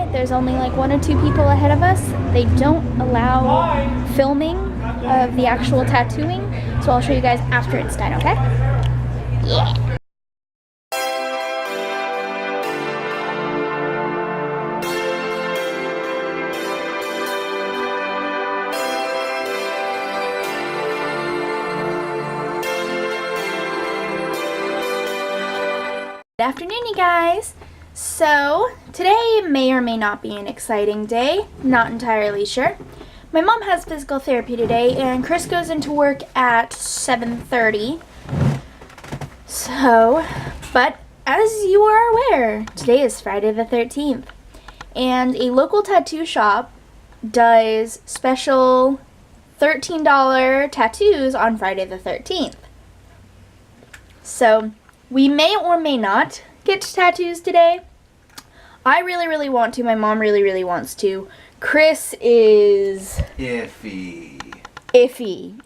Alright, there's only like 1 or 2 people ahead of us. They don't allow filming of the actual tattooing, so I'll show you guys after it's done, okay? Yeah. Good afternoon, you guys. So today may or may not be an exciting day, not entirely sure. My mom has physical therapy today and Chris goes into work at 7:30. So, but as you are aware, today is Friday the 13th and a local tattoo shop does special $13 tattoos on Friday the 13th. So we may or may not get tattoos today. I really want to. My mom really wants to. Chris is iffy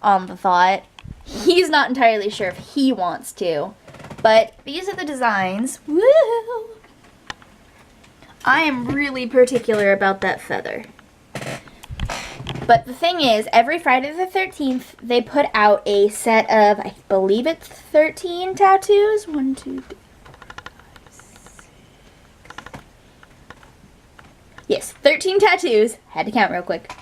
on the thought. He's not entirely sure if he wants to. But these are the designs. Woo! I am really particular about that feather. But the thing is, every Friday the 13th, they put out a set of, I believe it's 13 tattoos. 1, 2, 3, 4, 5, 6. Yes, 13 tattoos. Had to count real quick.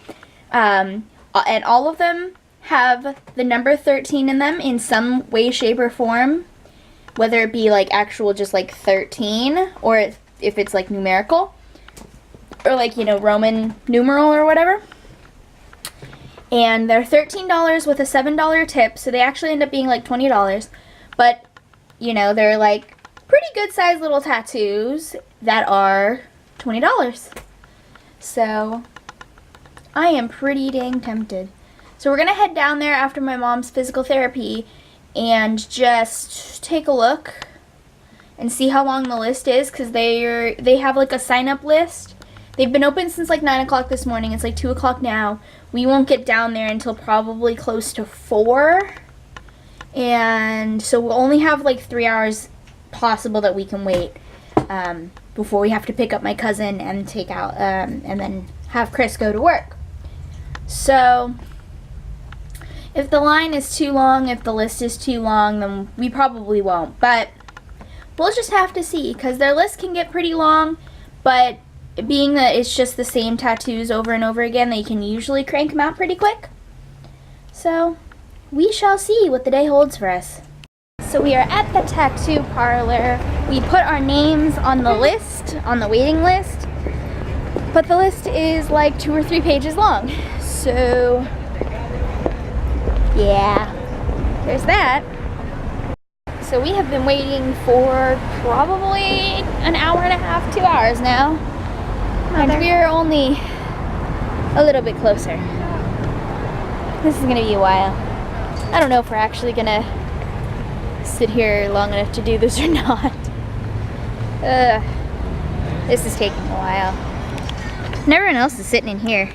And all of them have the number 13 in them in some way, shape, or form. Whether it be like actual just like 13, or if it's like numerical. Or like, you know, Roman numeral or whatever. And they're $13 with a $7 tip, so they actually end up being like $20. But, you know, they're like pretty good sized little tattoos that are $20. So, I am pretty dang tempted. So we're going to head down there after my mom's physical therapy and just take a look and see how long the list is, because they have like a sign up list. They've been open since like 9 o'clock this morning. It's like 2 o'clock now. We won't get down there until probably close to 4. And so we'll only have like 3 hours possible that we can wait before we have to pick up my cousin and take out and then have Chris go to work. So if the line is too long, if the list is too long, then we probably won't. But we'll just have to see, because their list can get pretty long, but being that it's just the same tattoos over and over again, they can usually crank them out pretty quick. So, we shall see what the day holds for us. So we are at the tattoo parlor. We put our names on the list, on the waiting list, but the list is like 2 or 3 pages long. So, yeah, there's that. So we have been waiting for probably an hour and a half, 2 hours now. And we're only a little bit closer. This is going to be a while. I don't know if we're actually going to sit here long enough to do this or not. This is taking a while. And everyone else is sitting in here.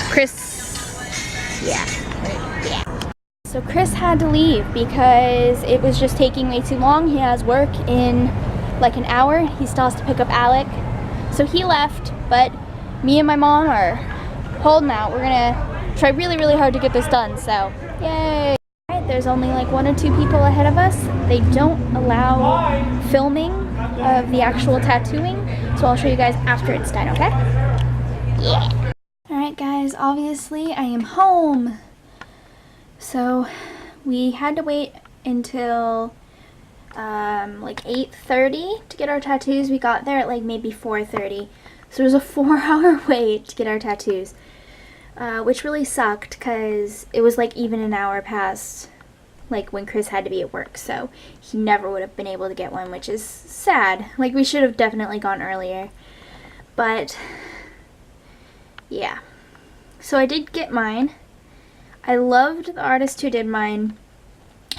Chris, yeah. So Chris had to leave because it was just taking way too long. He has work in like an hour. He still has to pick up Alec. So he left, but me and my mom are holding out. We're gonna try really hard to get this done, so yay. Alright, there's only like 1 or 2 people ahead of us. They don't allow filming of the actual tattooing, so I'll show you guys after it's done, okay? Yeah. Alright guys, obviously I am home. So we had to wait until like 8:30 to get our tattoos. We got there at like maybe 4:30, so it was a 4-hour wait to get our tattoos, which really sucked because it was like even an hour past like when Chris had to be at work, so he never would have been able to get one, which is sad. Like, we should have definitely gone earlier, but yeah. So I did get mine. I loved the artist who did mine.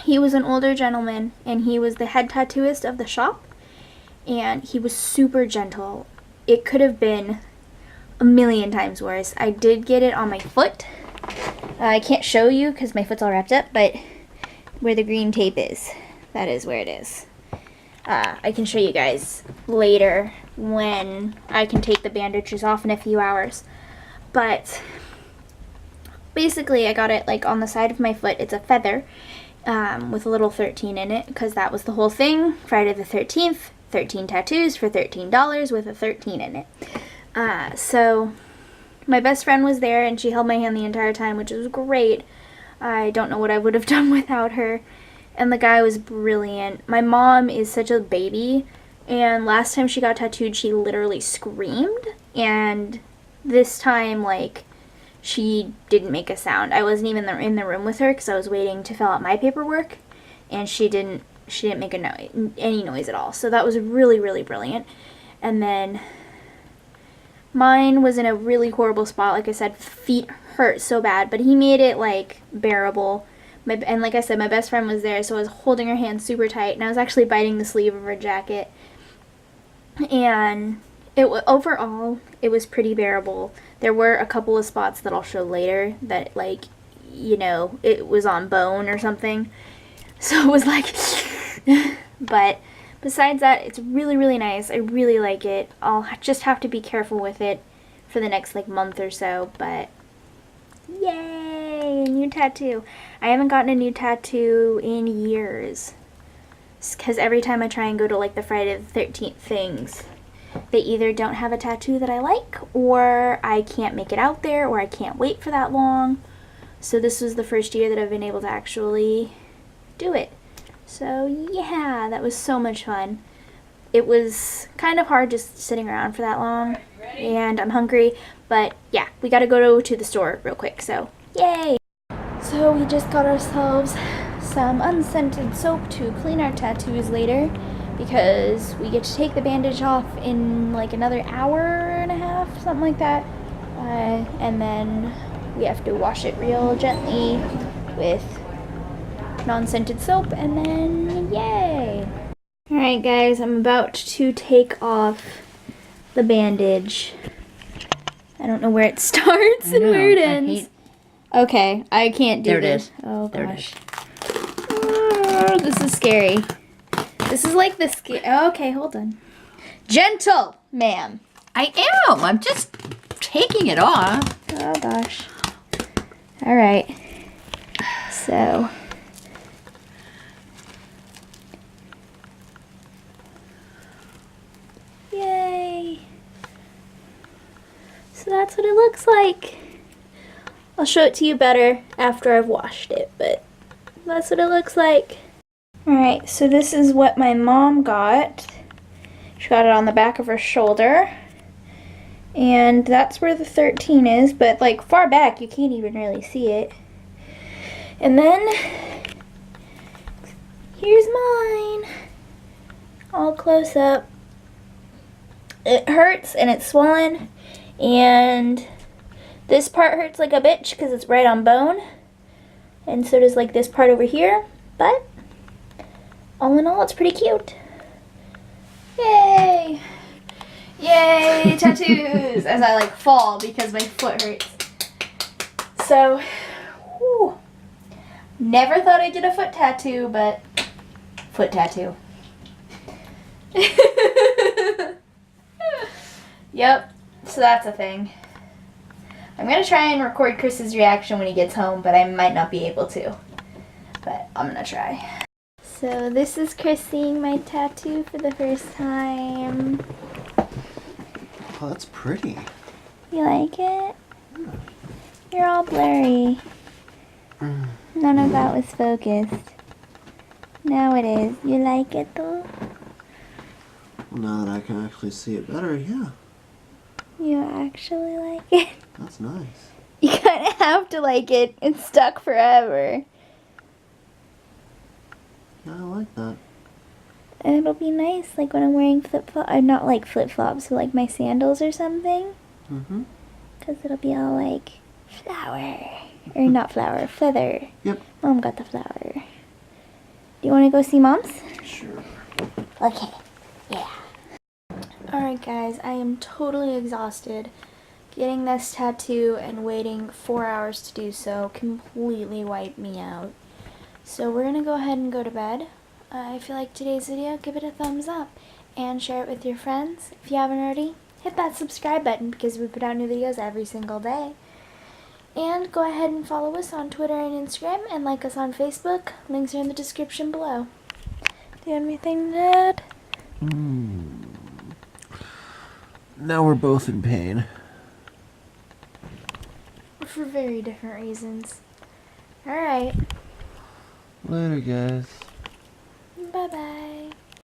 He was an older gentleman, and he was the head tattooist of the shop, and he was super gentle. It could have been a million times worse. I did get it on my foot. I can't show you because my foot's all wrapped up, but where the green tape is, that is where it is. I can show you guys later when I can take the bandages off in a few hours. But basically I got it like on the side of my foot. It's a feather with a little 13 in it, because that was the whole thing. Friday the 13th, 13 tattoos for $13 with a 13 in it. So my best friend was there and she held my hand the entire time, which was great. I don't know what I would have done without her. And the guy was brilliant. My mom is such a baby, and last time she got tattooed, she literally screamed. And this time, like, she didn't make a sound. I wasn't even in the room with her because I was waiting to fill out my paperwork, and she didn't make any noise at all. So that was really, really brilliant. And then mine was in a really horrible spot. Like I said, feet hurt so bad, but he made it like bearable. And like I said, my best friend was there, so I was holding her hand super tight, and I was actually biting the sleeve of her jacket. And overall, it was pretty bearable. There were a couple of spots that I'll show later that, like, you know, it was on bone or something. So it was like, but besides that, it's really, really nice. I really like it. I'll just have to be careful with it for the next, like, month or so, but yay, new tattoo. I haven't gotten a new tattoo in years, because every time I try and go to like the Friday the 13th things, they either don't have a tattoo that I like, or I can't make it out there, or I can't wait for that long. So this was the first year that I've been able to actually do it. So yeah, that was so much fun. It was kind of hard just sitting around for that long, and I'm hungry, but yeah, we gotta go to the store real quick, so yay! So we just got ourselves some unscented soap to clean our tattoos later, because we get to take the bandage off in like another hour and a half, something like that, and then we have to wash it real gently with non-scented soap, and then yay! Alright guys, I'm about to take off the bandage. I don't know where it starts and where it ends. Okay, I can't do this. There it is. Oh gosh. Oh, this is scary. This is like the okay, hold on. Gentle, ma'am. I am. I'm just taking it off. Oh gosh. Alright. So. Yay. So that's what it looks like. I'll show it to you better after I've washed it, but that's what it looks like. Alright, so this is what my mom got. She got it on the back of her shoulder. And that's where the 13 is, but like far back you can't even really see it. And then here's mine. All close up. It hurts and it's swollen, and this part hurts like a bitch because it's right on bone, and so does like this part over here, but all in all it's pretty cute. Yay! Yay, tattoos! As I like fall because my foot hurts. So, whew, never thought I'd get a foot tattoo, but foot tattoo. Yep, so that's a thing. I'm going to try and record Chris's reaction when he gets home, but I might not be able to. But I'm going to try. So this is Chris seeing my tattoo for the first time. Oh, that's pretty. You like it? You're all blurry. None of that was focused. Now it is. You like it though? Well, now that I can actually see it better, yeah. You actually like it? That's nice. You kind of have to like it. It's stuck forever. Yeah, I like that. And it'll be nice, like when I'm wearing flip-flops. Not like flip-flops, but like my sandals or something. Mm-hmm. Because it'll be all like flower. Or not flower, feather. Yep. Mom got the flower. Do you want to go see Mom's? Sure. Okay. Yeah. Alright guys, I am totally exhausted. Getting this tattoo and waiting 4 hours to do so completely wiped me out. So we're going to go ahead and go to bed. if you liked today's video, give it a thumbs up and share it with your friends. If you haven't already, hit that subscribe button because we put out new videos every single day. And go ahead and follow us on Twitter and Instagram and like us on Facebook. Links are in the description below. Do you have anything to add? Now we're both in pain. For very different reasons. Alright. Later, guys. Bye-bye.